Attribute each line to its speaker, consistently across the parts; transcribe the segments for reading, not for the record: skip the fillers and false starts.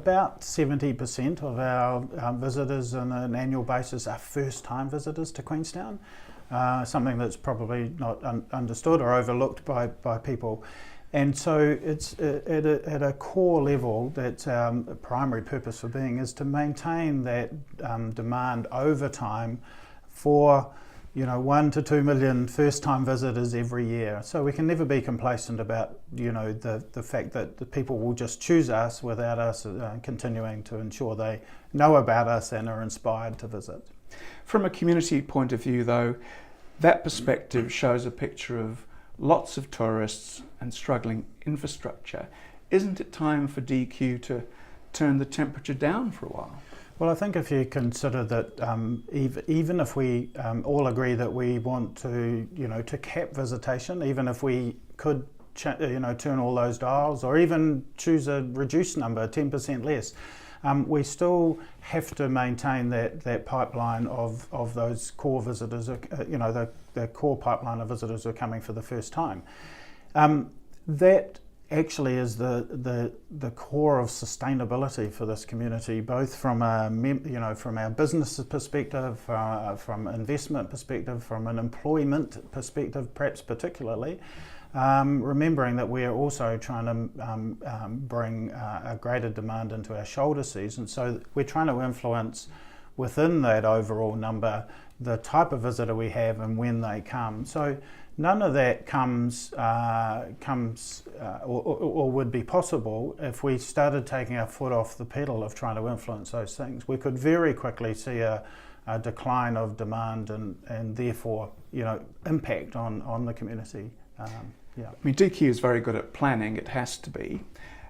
Speaker 1: about 70% of our visitors on an annual basis are first-time visitors to Queenstown, something that's probably not understood or overlooked by people. And so it's at a core level, that's our primary purpose for being, is to maintain that demand over time for 1 to 2 million first-time visitors every year. So we can never be complacent about the fact that the people will just choose us without us continuing to ensure they know about us and are inspired to visit.
Speaker 2: From a community point of view, though, that perspective shows a picture of lots of tourists and struggling infrastructure. Isn't it time for DQ to turn the temperature down for a while?
Speaker 1: Well, I think if you consider that even if we all agree that we want to, to cap visitation, even if we could, turn all those dials, or even choose a reduced number, 10% less, we still have to maintain that pipeline of those core visitors, the core pipeline of visitors who are coming for the first time. That actually is the core of sustainability for this community, both from from our business perspective, from investment perspective, from an employment perspective, perhaps particularly. Remembering that we are also trying to bring a greater demand into our shoulder season, so we're trying to influence within that overall number the type of visitor we have and when they come. So none of that comes or would be possible if we started taking our foot off the pedal of trying to influence those things. We could very quickly see a decline of demand and therefore impact on the community.
Speaker 2: I mean, DQ is very good at planning, it has to be.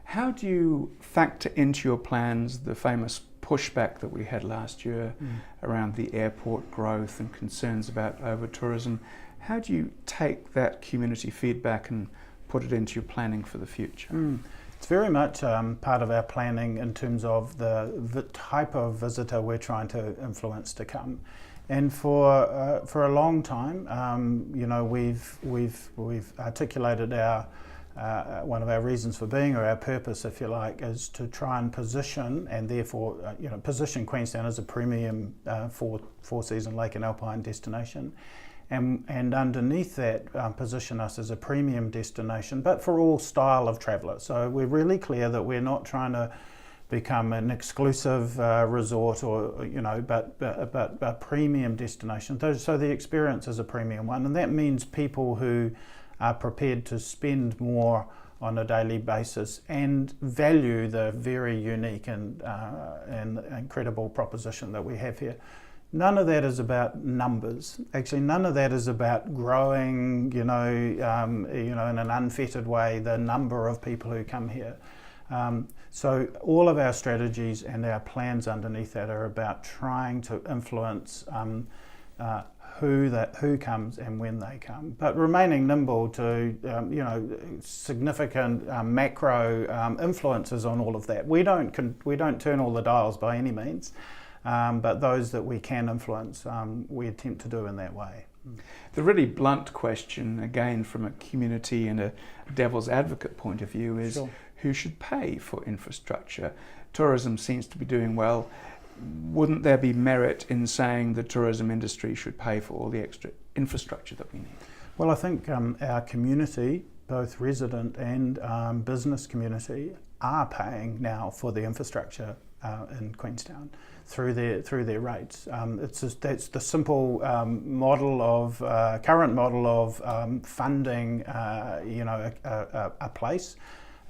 Speaker 2: How do you factor into your plans the famous pushback that we had last year around the airport growth and concerns about over-tourism? How do you take that community feedback and put it into your planning for the future?
Speaker 1: It's very much part of our planning in terms of the type of visitor we're trying to influence to come. And for a long time, we've articulated our one of our reasons for being, or our purpose, if you like, is to try and position, and therefore position Queenstown as a premium four-season lake and alpine destination, and underneath that position us as a premium destination, but for all style of traveller. So we're really clear that we're not trying to become an exclusive resort, or but a premium destination. So the experience is a premium one, and that means people who are prepared to spend more on a daily basis and value the very unique and incredible proposition that we have here. None of that is about numbers. Actually, none of that is about growing, in an unfettered way, the number of people who come here. So all of our strategies and our plans underneath that are about trying to influence who comes and when they come, but remaining nimble to significant macro influences on all of that. We don't turn all the dials by any means, but those that we can influence, we attempt to do in that way.
Speaker 2: The really blunt question, again from a community and a devil's advocate point of view, is
Speaker 1: Sure.
Speaker 2: Who should pay for infrastructure? Tourism seems to be doing well. Wouldn't there be merit in saying the tourism industry should pay for all the extra infrastructure that we need?
Speaker 1: Well, I think our community, both resident and business community, are paying now for the infrastructure in Queenstown through their rates. That's the simple model of current model of funding, a place,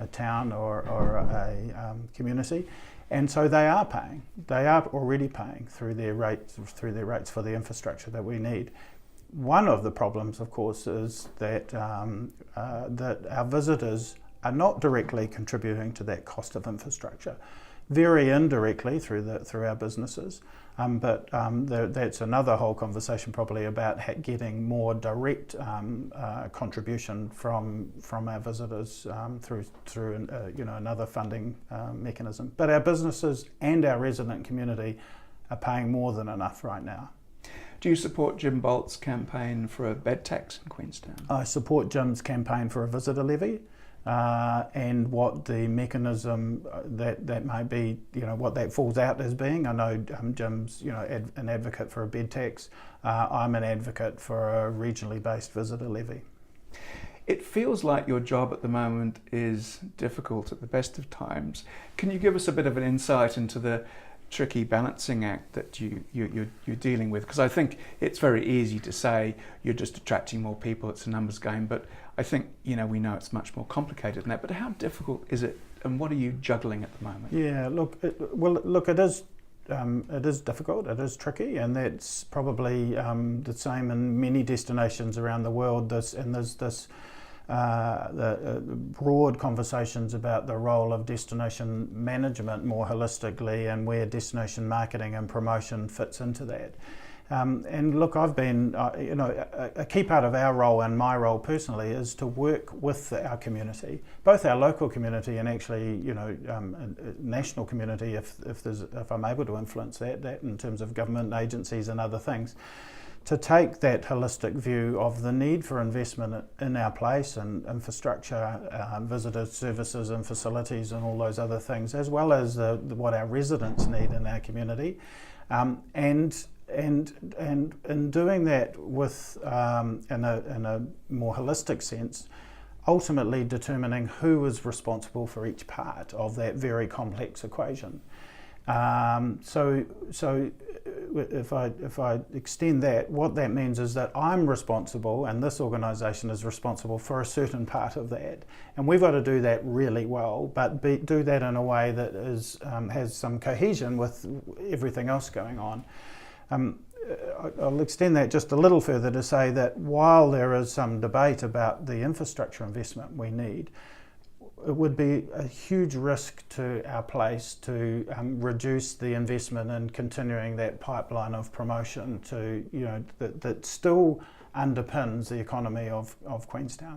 Speaker 1: a town, or a community. And so they are paying. They are already paying through their rates for the infrastructure that we need. One of the problems, of course, is that that our visitors are not directly contributing to that cost of infrastructure, very indirectly through our businesses. But that's another whole conversation probably about getting more direct contribution from our visitors through another funding mechanism. But our businesses and our resident community are paying more than enough right now.
Speaker 2: Do you support Jim Bolt's campaign for a bed tax in Queenstown?
Speaker 1: I support Jim's campaign for a visitor levy. and what the mechanism that may be, what that falls out as being. I know Jim's, an advocate for a bed tax. I'm an advocate for a regionally based visitor levy.
Speaker 2: It feels like your job at the moment is difficult at the best of times. Can you give us a bit of an insight into the tricky balancing act that you're dealing with? Because I think it's very easy to say you're just attracting more people, it's a numbers game, but I think we know it's much more complicated than that. But how difficult is it, and what are you juggling at the moment?
Speaker 1: Yeah, it is difficult, it is tricky, and that's probably the same in many destinations around the world. There's broad conversations about the role of destination management more holistically, and where destination marketing and promotion fits into that. And look, I've been, a key part of our role and my role personally is to work with our community, both our local community and actually, national community, if I'm able to influence that in terms of government agencies and other things, to take that holistic view of the need for investment in our place and infrastructure, visitor services and facilities and all those other things, as well as what our residents need in our community, and in doing that with in a more holistic sense, ultimately determining who is responsible for each part of that very complex equation. So if I extend that, what that means is that I'm responsible, and this organisation is responsible for a certain part of that, and we've got to do that really well, but do that in a way that has some cohesion with everything else going on. I'll extend that just a little further to say that while there is some debate about the infrastructure investment we need, it would be a huge risk to our place to reduce the investment in continuing that pipeline of promotion that still underpins the economy of Queenstown.